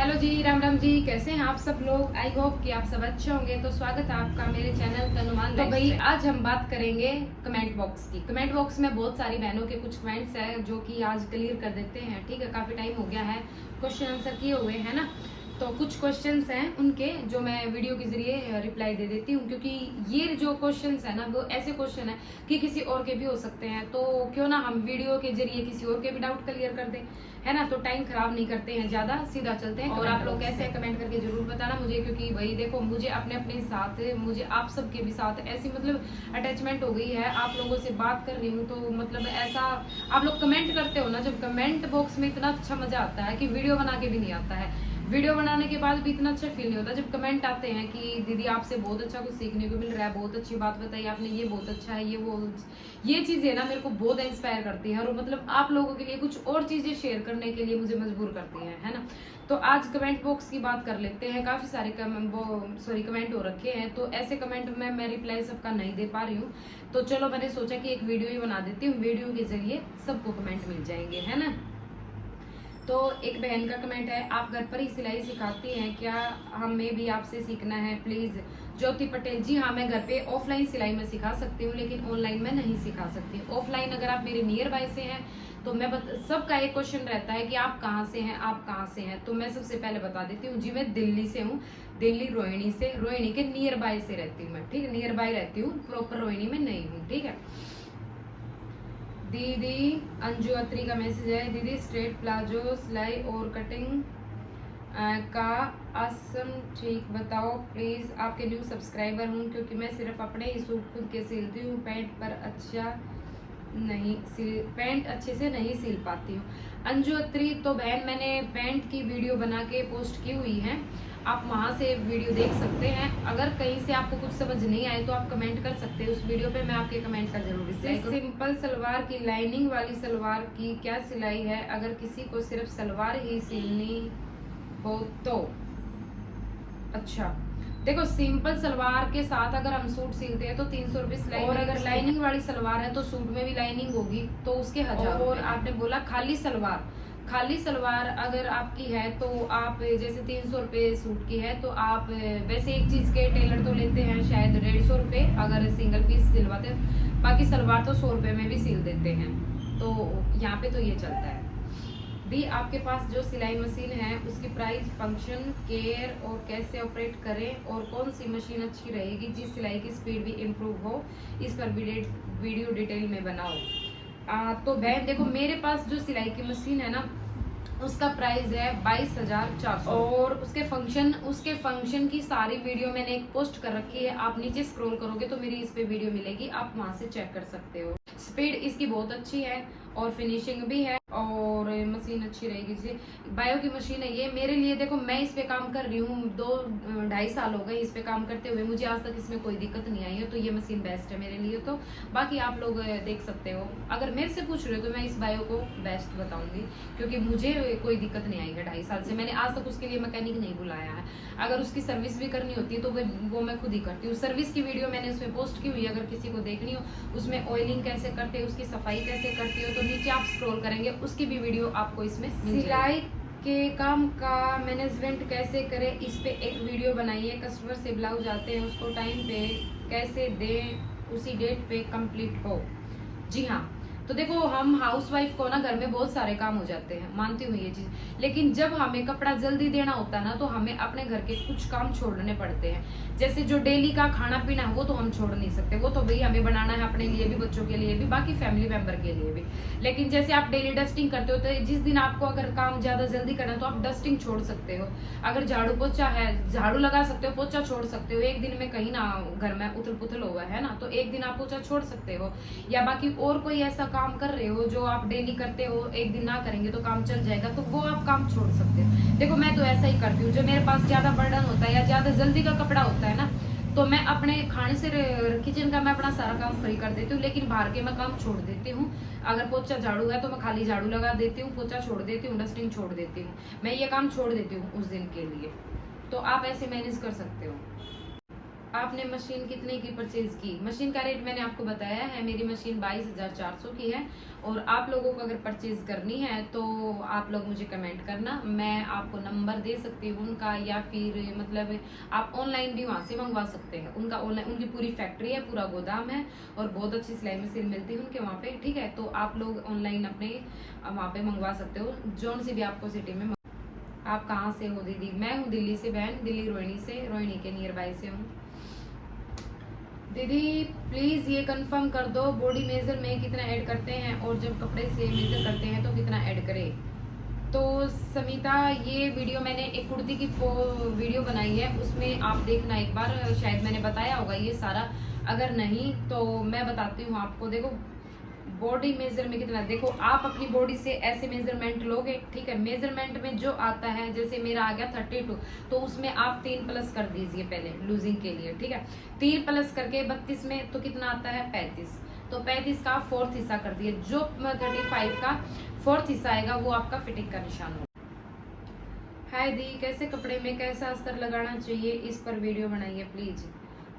Hello जी, राम राम जी। कैसे हैं आप सब लोग? आई होप कि आप सब अच्छे होंगे। तो स्वागत है आपका मेरे चैनल तनुमान। तो भाई आज हम बात करेंगे कमेंट बॉक्स की। कमेंट बॉक्स में बहुत सारी बहनों के कुछ कमेंट्स हैं जो कि आज क्लियर कर देते हैं। ठीक है, काफी टाइम हो गया है क्वेश्चन आंसर किए हुए, है ना। तो कुछ क्वेश्चंस हैं उनके जो मैं वीडियो के जरिए रिप्लाई दे देती हूँ, क्योंकि ये जो क्वेश्चंस है ना वो ऐसे क्वेश्चन है कि किसी और के भी हो सकते हैं। तो क्यों ना हम वीडियो के जरिए किसी और के भी डाउट क्लियर कर दें, है ना। तो टाइम खराब नहीं करते हैं, ज्यादा सीधा चलते हैं। और आप लोग कैसे हैं कमेंट करके जरूर बताना मुझे, क्योंकि भाई देखो मुझे अपने अपने साथ, मुझे आप सबके भी साथ ऐसी मतलब अटैचमेंट हो गई है। आप लोगों से बात कर रही हूँ तो मतलब ऐसा आप लोग कमेंट करते हो ना, जब कमेंट बॉक्स में इतना अच्छा मजा आता है कि वीडियो बना के भी नहीं आता है। वीडियो बनाने के बाद भी इतना अच्छा फील नहीं होता जब कमेंट आते हैं कि दीदी आपसे बहुत अच्छा कुछ सीखने को मिल रहा है, बहुत अच्छी बात बताई आपने, ये बहुत अच्छा है, ये चीजें ना मेरे को बहुत इंस्पायर करती है। और मतलब आप लोगों के लिए कुछ और चीजें शेयर करने के लिए मुझे मजबूर करती है ना। तो आज कमेंट बॉक्स की बात कर लेते हैं। काफी सारे कमेंट हो रखे हैं, तो ऐसे कमेंट में मैं रिप्लाई सबका नहीं दे पा रही हूँ। तो चलो मैंने सोचा कि एक वीडियो ही बना देती हूँ, वीडियो के जरिए सबको कमेंट मिल जाएंगे, है ना। तो एक बहन का कमेंट है, आप घर पर ही सिलाई सिखाती हैं क्या? हमें भी आपसे सीखना है प्लीज। ज्योति पटेल जी हाँ, मैं घर पे ऑफलाइन सिलाई में सिखा सकती हूँ, लेकिन ऑनलाइन में नहीं सिखा सकती। ऑफलाइन अगर आप मेरे नियर बाय से हैं तो सबका एक क्वेश्चन रहता है कि आप कहाँ से हैं, आप कहाँ से हैं। तो मैं सबसे पहले बता देती हूँ जी, मैं दिल्ली से हूँ। दिल्ली रोहिणी से, रोहिणी के नियर बाय से रहती हूँ मैं, ठीक है। नियर बाय रहती हूँ, प्रॉपर रोहिणी में नहीं हूँ, ठीक है। दीदी अंजू अत्री का मैसेज है, दीदी स्ट्रेट प्लाजो सिलाई और कटिंग का आसन ठीक बताओ प्लीज। आपके न्यू सब्सक्राइबर हूँ, क्योंकि मैं सिर्फ अपने ही सूट खुद के सिलती हूँ, पैंट अच्छे से नहीं सिल पाती हूँ। अंजू अत्री, तो बहन मैंने पैंट की वीडियो बना के पोस्ट की हुई है, आप वहां से वीडियो देख सकते हैं। अगर कहीं से आपको कुछ समझ नहीं आए तो आप कमेंट कर सकते हैं उस वीडियो पे, मैं आपके कमेंट का जरूर रिप्लाई करूंगी। सिंपल सलवार की लाइनिंग वाली सलवार की क्या सिलाई है, अगर किसी को सिर्फ सलवार ही सिलनी हो तो? अच्छा, देखो सिंपल सलवार के साथ अगर हम सूट सिलते हैं तो 300 रुपए सिलाई, और अगर लाइनिंग वाली सलवार है तो सूट में भी लाइनिंग होगी तो उसके 1000। और आपने बोला खाली सलवार, खाली सलवार अगर आपकी है तो आप जैसे 300 रुपए सूट की है तो आप वैसे एक चीज के टेलर तो लेते हैं शायद 150 रुपए अगर सिंगल पीस सिलवाते हैं, बाकी सलवार तो 100 रुपए में भी सिल देते हैं। तो यहाँ पे तो ये चलता है। दी आपके पास जो सिलाई मशीन है उसकी प्राइस, फंक्शन, केयर और कैसे ऑपरेट करें, और कौन सी मशीन अच्छी रहेगी जिस सिलाई की स्पीड भी इम्प्रूव हो, इस पर वीडियो डिटेल में बनाओ। तो बहन देखो मेरे पास जो सिलाई की मशीन है ना उसका प्राइस है 22,400, और उसके फंक्शन की सारी वीडियो मैंने एक पोस्ट कर रखी है। आप नीचे स्क्रॉल करोगे तो मेरी इस पे वीडियो मिलेगी, आप वहां से चेक कर सकते हो। स्पीड इसकी बहुत अच्छी है और फिनिशिंग भी है, और मशीन अच्छी रहेगी। जैसे बायो की मशीन है ये मेरे लिए, देखो मैं इस पे काम कर रही हूँ 2-2.5 साल हो गए इस पे काम करते हुए, मुझे आज तक इसमें कोई दिक्कत नहीं आई है। तो ये मशीन बेस्ट है मेरे लिए। तो बाकी आप लोग देख सकते हो, अगर मेरे से पूछ रहे हो तो मैं इस बायो को बेस्ट बताऊंगी, क्योंकि मुझे कोई दिक्कत नहीं आई है 2.5 साल से। मैंने आज तक उसके लिए मैकेनिक नहीं बुलाया है। अगर उसकी सर्विस भी करनी होती है तो वो मैं खुद ही करती हूँ। सर्विस की वीडियो मैंने उसमें पोस्ट की हुई है, अगर किसी को देखनी हो। उसमें ऑयलिंग कैसे करते हैं, उसकी सफाई कैसे करती हो, तो नीचे आप स्क्रॉल करेंगे उसकी भी वीडियो आपको इसमें मिल जाएगी। सिलाई के काम का मैनेजमेंट कैसे करें, इस पे एक वीडियो बनाइए। कस्टमर से ब्लाउज आते हैं उसको टाइम पे कैसे दें उसी डेट पे कंप्लीट हो। जी हाँ, तो देखो हम हाउसवाइफ को ना घर में बहुत सारे काम हो जाते हैं, मानती हूँ ये चीज, लेकिन जब हमें कपड़ा जल्दी देना होता है ना तो हमें अपने घर के कुछ काम छोड़ने पड़ते हैं। जैसे जो डेली का खाना पीना है वो तो हम छोड़ नहीं सकते, वो तो भाई हमें बनाना है अपने लिए भी, बच्चों के लिए भी, बाकी फैमिली मेंबर के लिए भी। लेकिन जैसे आप डेली डस्टिंग करते हो तो जिस दिन आपको अगर काम ज्यादा जल्दी करना है तो आप डस्टिंग छोड़ सकते हो। अगर झाड़ू पोछा है, झाड़ू लगा सकते हो, पोछा छोड़ सकते हो। एक दिन में कहीं ना घर में उथल पुथल हुआ है ना, तो एक दिन आप पोछा छोड़ सकते हो। या बाकी और कोई ऐसा काम कर रहे हो जो आप डेली करते हो, एक दिन ना करेंगे तो काम चल जाएगा, तो वो आप काम छोड़ सकते हो। देखो मैं तो ऐसा ही करती हूँ, जो मेरे पास ज्यादा बर्डन होता है या ज्यादा जल्दी का कपड़ा होता है ना, तो मैं अपने खाने से किचन का मैं अपना सारा काम फ्री कर देती हूँ, लेकिन बाहर के मैं काम छोड़ देती हूँ। अगर पोछा झाड़ू है तो मैं खाली झाड़ू लगा देती हूँ, पोछा छोड़ देती हूँ, डस्टिंग छोड़ देती हूँ, मैं ये काम छोड़ देती हूँ उस दिन के लिए। तो आप ऐसे मैनेज कर सकते हो। आपने मशीन कितने की परचेज की? मशीन का रेट मैंने आपको बताया है, मेरी मशीन 22,400 की है। और आप लोगों को अगर परचेज करनी है तो आप लोग मुझे कमेंट करना, मैं आपको नंबर दे सकती हूँ उनका, या फिर मतलब आप ऑनलाइन भी वहाँ से मंगवा सकते हैं। उनका ऑनलाइन, उनकी पूरी फैक्ट्री है, पूरा गोदाम है और बहुत अच्छी सिलाई मशीन मिलती है उनके वहाँ पे, ठीक है। तो आप लोग ऑनलाइन अपने वहाँ पे मंगवा सकते हो, जोन से भी आपको सिटी में। आप कहाँ से हो दीदी? मैं हूँ दिल्ली से बहन, दिल्ली रोहिणी से, रोहिणी के नियर बाय से हूँ। दीदी प्लीज ये कंफर्म कर दो बॉडी मेजर में कितना ऐड करते हैं और जब कपड़े से मेजर करते हैं तो कितना ऐड करें। तो समिता, ये वीडियो मैंने एक कुर्ती की वीडियो बनाई है, उसमें आप देखना एक बार, शायद मैंने बताया होगा ये सारा। अगर नहीं तो मैं बताती हूँ आपको। देखो बॉडी मेजर में कितना, देखो आप अपनी बॉडी से ऐसे मेजरमेंट लोगे, ठीक है। मेजरमेंट में जो आता है, जैसे मेरा आ गया 32, तो उसमें आप 3 प्लस कर दीजिए पहले लूजिंग के लिए, ठीक है। 3 प्लस करके 32 में तो कितना आता है 35, तो 35 का 4th हिस्सा कर दिए। जो 35 का 4th हिस्सा आएगा वो आपका फिटिंग का निशान होगा। हाय दी, कैसे कपड़े में कैसा अस्तर लगाना चाहिए, इस पर वीडियो बनाइए प्लीज।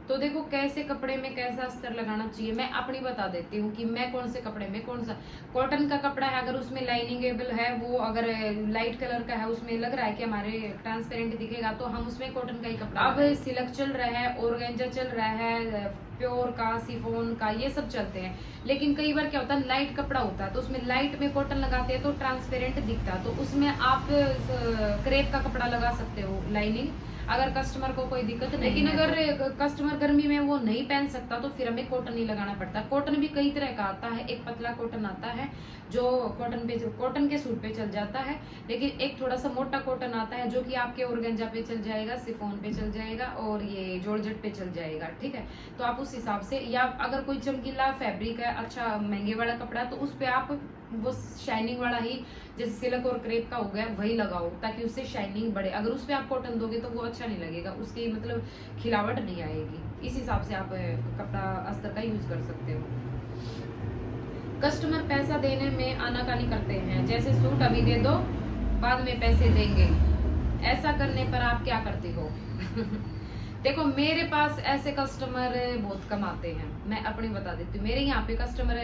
तो देखो कैसे कपड़े में कैसा अस्तर लगाना चाहिए, मैं अपनी बता देती हूँ कि मैं कौन से कपड़े में कौन सा। कॉटन का कपड़ा है, अगर उसमें लाइनिंगेबल है, वो अगर लाइट कलर का है, उसमें लग रहा है कि हमारे ट्रांसपेरेंट दिखेगा, तो हम उसमें कॉटन का ही कपड़ा। अब सिल्क चल रहा है, ऑर्गेंजा चल रहा है, प्योर का, सिफोन का, ये सब चलते हैं। लेकिन कई बार क्या होता है, लाइट कपड़ा होता है तो उसमें लाइट में कॉटन लगाते हैं तो ट्रांसपेरेंट दिखता है, तो उसमें आप क्रेप का कपड़ा लगा सकते हो लाइनिंग, अगर कस्टमर को कोई दिक्कत नहीं। लेकिन अगर कस्टमर गर्मी में वो नहीं पहन सकता तो फिर हमें कॉटन ही लगाना पड़ता है। कॉटन भी कई तरह का आता है, एक पतला कॉटन आता है जो कॉटन के सूट पे चल जाता है, लेकिन एक थोड़ा सा मोटा कॉटन आता है जो कि आपके ऑर्गेंजा पे चल जाएगा, सिफोन पे चल जाएगा और ये जॉर्जेट पे चल जाएगा, ठीक है। तो आप उस हिसाब से, या अगर कोई चमकीला फैब्रिक है, अच्छा महंगे वाला कपड़ा, तो उस पे आप वो शाइनिंग वाला ही, जैसे सिल्क और क्रेप का हो गया, वही लगाओ ताकि उससे शाइनिंग बढ़े। अगर उस पे आप कॉटन दोगे तो वो अच्छा नहीं लगेगा, उसकी मतलब खिलावट नहीं आएगी। इस हिसाब से आप कपड़ा अस्तर का यूज कर सकते हो। कस्टमर पैसा देने में आनाकानी करते हैं, जैसे सूट अभी दे दो बाद में पैसे देंगे, ऐसा करने पर आप क्या करती हो? देखो मेरे पास ऐसे कस्टमर बहुत कम आते हैं, मैं अपनी बता देती हूँ। मेरे यहाँ पे कस्टमर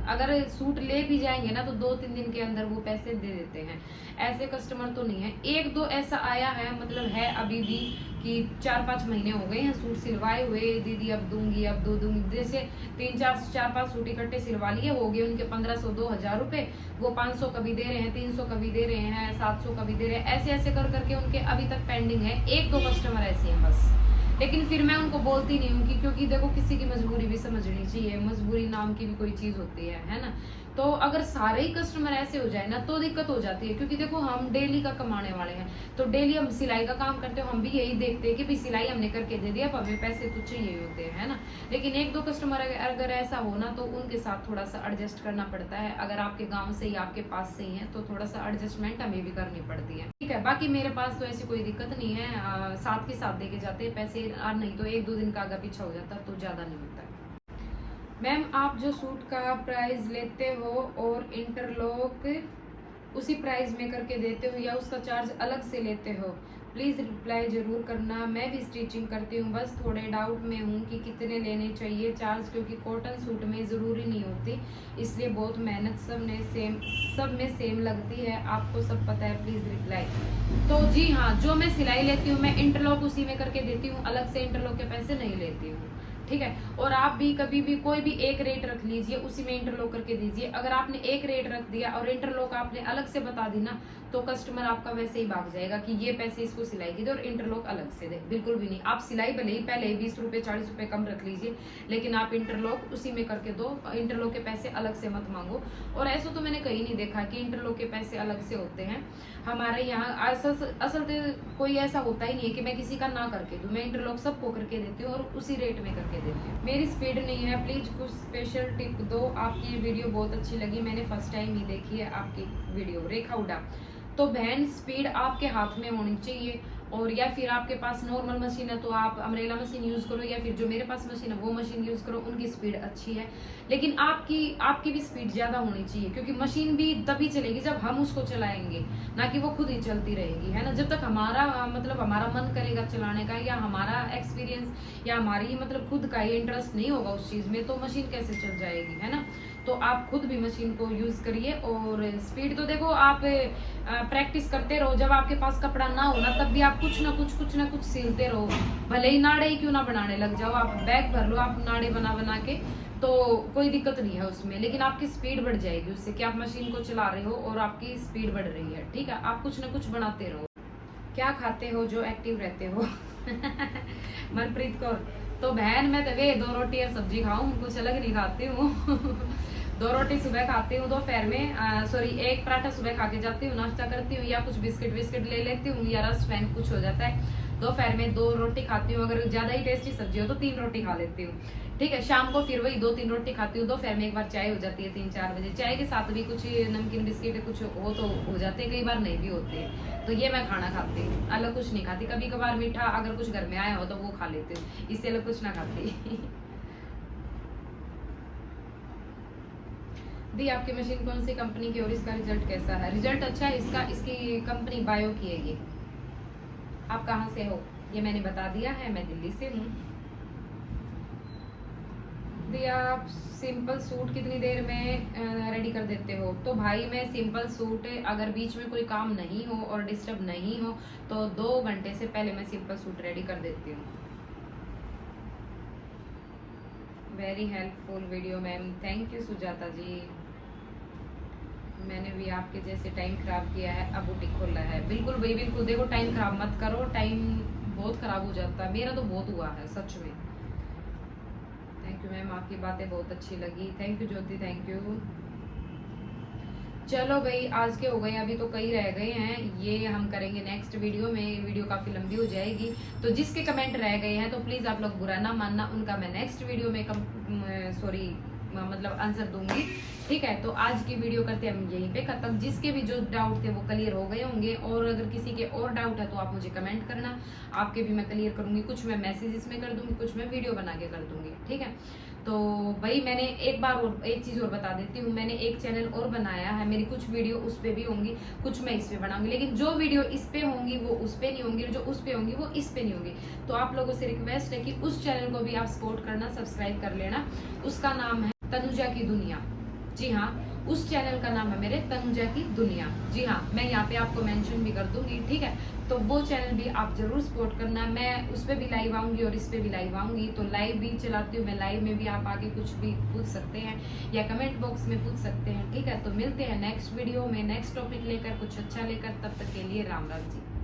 अगर सूट ले भी जाएंगे ना तो 2-3 दिन के अंदर वो पैसे दे देते हैं। ऐसे कस्टमर तो नहीं है, 1-2 ऐसा आया है, मतलब है अभी भी, कि 4-5 महीने हो गए हैं सूट सिलवाए हुए, दीदी अब दूंगी अब दूंगी, जैसे 3-4-5 सूट इकट्ठे सिलवा लिए, हो गए उनके 1500-2000 रुपए, वो 500 कभी दे रहे हैं, 300 कभी दे रहे हैं, 700 कभी दे रहे हैं, ऐसे ऐसे कर करके उनके अभी तक पेंडिंग है। 1-2 कस्टमर ऐसे हैं बस, लेकिन फिर मैं उनको बोलती नहीं हूँ क्योंकि देखो किसी की मजबूरी भी समझनी चाहिए, मजबूरी नाम की भी कोई चीज होती है ना। तो अगर सारे ही कस्टमर ऐसे हो जाए ना तो दिक्कत हो जाती है, क्योंकि देखो हम डेली का कमाने वाले हैं, तो डेली हम सिलाई का काम करते हो, हम भी यही देखते हैं कि भाई सिलाई हमने करके दे दिया, अब हमें पैसे तो चाहिए होते हैं, है ना। लेकिन 1-2 कस्टमर अगर ऐसा हो ना तो उनके साथ थोड़ा सा एडजस्ट करना पड़ता है। अगर आपके गाँव से ही, आपके पास से ही है तो थोड़ा सा एडजस्टमेंट हमें भी करनी पड़ती है, ठीक है। बाकी मेरे पास तो ऐसी कोई दिक्कत नहीं है, साथ के साथ देके जाते हैं पैसे, और नहीं तो 1-2 दिन का आगे पीछा हो जाता तो ज्यादा नहीं होता है। मैम आप जो सूट का प्राइस लेते हो और इंटरलॉक उसी प्राइस में करके देते हो या उसका चार्ज अलग से लेते हो? प्लीज़ रिप्लाई जरूर करना, मैं भी स्टिचिंग करती हूँ, बस थोड़े डाउट में हूँ कि कितने लेने चाहिए चार्ज, क्योंकि कॉटन सूट में ज़रूरी नहीं होती, इसलिए बहुत मेहनत सब में सेम लगती है, आपको सब पता है, प्लीज़ रिप्लाई। तो जी हाँ, जो मैं सिलाई लेती हूँ मैं इंटरलॉक उसी में करके देती हूँ, अलग से इंटरलॉक के पैसे नहीं लेती हूँ, ठीक है। और आप भी कभी भी कोई भी एक रेट रख लीजिए, उसी में इंटरलॉक करके दीजिए। अगर आपने एक रेट रख दिया और इंटरलॉक आपने अलग से बता दी ना तो कस्टमर आपका वैसे ही भाग जाएगा कि ये पैसे इसको सिलाई की दे और इंटरलॉक अलग से दे, बिल्कुल भी नहीं। आप सिलाई भले ही पहले 20 रुपए 40 रुपए कम रख लीजिए, लेकिन आप इंटरलॉक उसी में करके दो, इंटरलॉक के पैसे अलग से मत मांगो। और ऐसा तो मैंने कहीं नहीं देखा कि इंटरलॉक के पैसे अलग से होते हैं। हमारे यहाँ असल कोई ऐसा होता ही नहीं है कि मैं किसी का ना करके दूं, मैं इंटरलॉक सबको करके देती हूँ और उसी रेट में करके देती हूँ। मेरी स्पीड नहीं है, प्लीज कुछ स्पेशल टिप दो, आपकी ये वीडियो बहुत अच्छी लगी, मैंने फर्स्ट टाइम ही देखी है आपकी वीडियो। रेखा उडा, तो बहन स्पीड आपके हाथ में होनी चाहिए, और या फिर आपके पास नॉर्मल मशीन है तो आप अम्ब्रेला मशीन यूज करो, या फिर जो मेरे पास मशीन है वो मशीन यूज करो, उनकी स्पीड अच्छी है। लेकिन आपकी भी स्पीड ज्यादा होनी चाहिए, क्योंकि मशीन भी तभी चलेगी जब हम उसको चलाएंगे, ना कि वो खुद ही चलती रहेगी, है ना। जब तक हमारा मतलब हमारा मन करेगा चलाने का, या हमारा एक्सपीरियंस या हमारी मतलब खुद का ही इंटरेस्ट नहीं होगा उस चीज में, तो मशीन कैसे चल जाएगी, है ना। तो आप खुद भी मशीन को यूज करिए। और स्पीड तो देखो आप प्रैक्टिस करते रहो, जब आपके पास कपड़ा ना हो ना तब भी आप कुछ ना कुछ सिलते रहो, भले ही नाड़े ही क्यों ना बनाने लग जाओ, आप बैग भर लो आप नाड़े बना बना के, तो कोई दिक्कत नहीं है उसमें। लेकिन आपकी स्पीड बढ़ जाएगी उससे कि आप मशीन को चला रहे हो और आपकी स्पीड बढ़ रही है, ठीक है। आप कुछ ना कुछ बनाते रहो। क्या खाते हो जो एक्टिव रहते हो? मनप्रीत कौर, तो बहन मैं तभी 2 रोटी और सब्जी खाऊं, कुछ अलग नहीं खाती हूँ। 2 रोटी सुबह खाती हूँ दोपहर में, सॉरी 1 पराठा सुबह खा के जाती हूँ, नाश्ता करती हूँ, या कुछ बिस्किट विस्किट ले लेती हूँ, या रस फैन कुछ हो जाता है। दोपहर में 2 रोटी खाती हूँ, अगर ज्यादा ही टेस्टी सब्जी हो तो 3 रोटी खा लेती हूँ, ठीक है। शाम को फिर वही 2-3 रोटी खाती हूँ। दोपहर में एक बार चाय हो जाती है 3-4 बजे, चाय के साथ भी कुछ नमकीन बिस्किट कुछ हो तो हो जाते हैं, कई बार नहीं भी होते, तो ये मैं खाना खाती हूँ, अलग कुछ नहीं खाती। कभी कभार मीठा अगर कुछ घर में आया हो तो वो खा लेती हूँ, इससे अलग कुछ ना खाती। दी आपकी मशीन कौन सी कंपनी की और इसका रिजल्ट कैसा है? रिजल्ट अच्छा है इसका, इसकी कंपनी बायो की है ये। आप कहाँ से हो ये मैंने बता दिया है, मैं दिल्ली से हूँ। दी आप सिंपल सूट कितनी देर में रेडी कर देते हो? तो भाई मैं सिंपल सूट अगर बीच में कोई काम नहीं हो और डिस्टर्ब नहीं हो तो 2 घंटे से पहले मैं सिंपल सूट रेडी कर देती हूँ। Very helpful video ma'am, thank you Sujata ji. मैंने भी आपके जैसे टाइम खराब किया है, अब बुटीक खोला है। बिल्कुल भाई बिल्कुल, देखो टाइम खराब मत करो, टाइम बहुत खराब हो जाता है, मेरा तो बहुत हुआ है सच में। थैंक यू मैम, आपकी बातें बहुत अच्छी लगी। Thank you Jyoti, thank you. चलो भाई आज के हो गए, अभी तो कई रह गए हैं, ये हम करेंगे नेक्स्ट वीडियो में, वीडियो काफी लंबी हो जाएगी। तो जिसके कमेंट रह गए हैं तो प्लीज आप लोग बुरा ना मानना, उनका मैं नेक्स्ट वीडियो में सॉरी मतलब आंसर दूंगी, ठीक है। तो आज की वीडियो करते हम यहीं पे खत्म। जिसके भी जो डाउट थे वो क्लियर हो गए होंगे, और अगर किसी के और डाउट है तो आप मुझे कमेंट करना, आपके भी मैं क्लियर करूंगी। कुछ मैं मैसेजेस में कर दूंगी, कुछ मैं वीडियो बना के कर दूंगी, ठीक है। तो भाई मैंने एक बार और एक चीज और बता देती हूँ, मैंने एक चैनल और बनाया है, मेरी कुछ वीडियो उस पे भी होंगी, कुछ मैं इस पे बनाऊंगी, लेकिन जो वीडियो इस पे होंगी वो उस पे नहीं होंगी, जो उस पे होंगी वो इस पे नहीं होंगी। तो आप लोगों से रिक्वेस्ट है कि उस चैनल को भी आप सपोर्ट करना, सब्सक्राइब कर लेना। उसका नाम है तनुजा की दुनिया। जी हाँ, उस चैनल का नाम है मेरे तनुजा की दुनिया। जी हाँ, मैं यहाँ पे आपको मेंशन भी कर दूंगी, ठीक है। तो वो चैनल भी आप जरूर सपोर्ट करना। मैं उस पर भी लाइव आऊंगी और इस पे भी लाइव आऊंगी, तो लाइव भी चलाती हूँ मैं, लाइव में भी आप आके कुछ भी पूछ सकते हैं या कमेंट बॉक्स में पूछ सकते हैं, ठीक है। तो मिलते हैं नेक्स्ट वीडियो में नेक्स्ट टॉपिक लेकर, कुछ अच्छा लेकर, तब तक के लिए राम राम जी।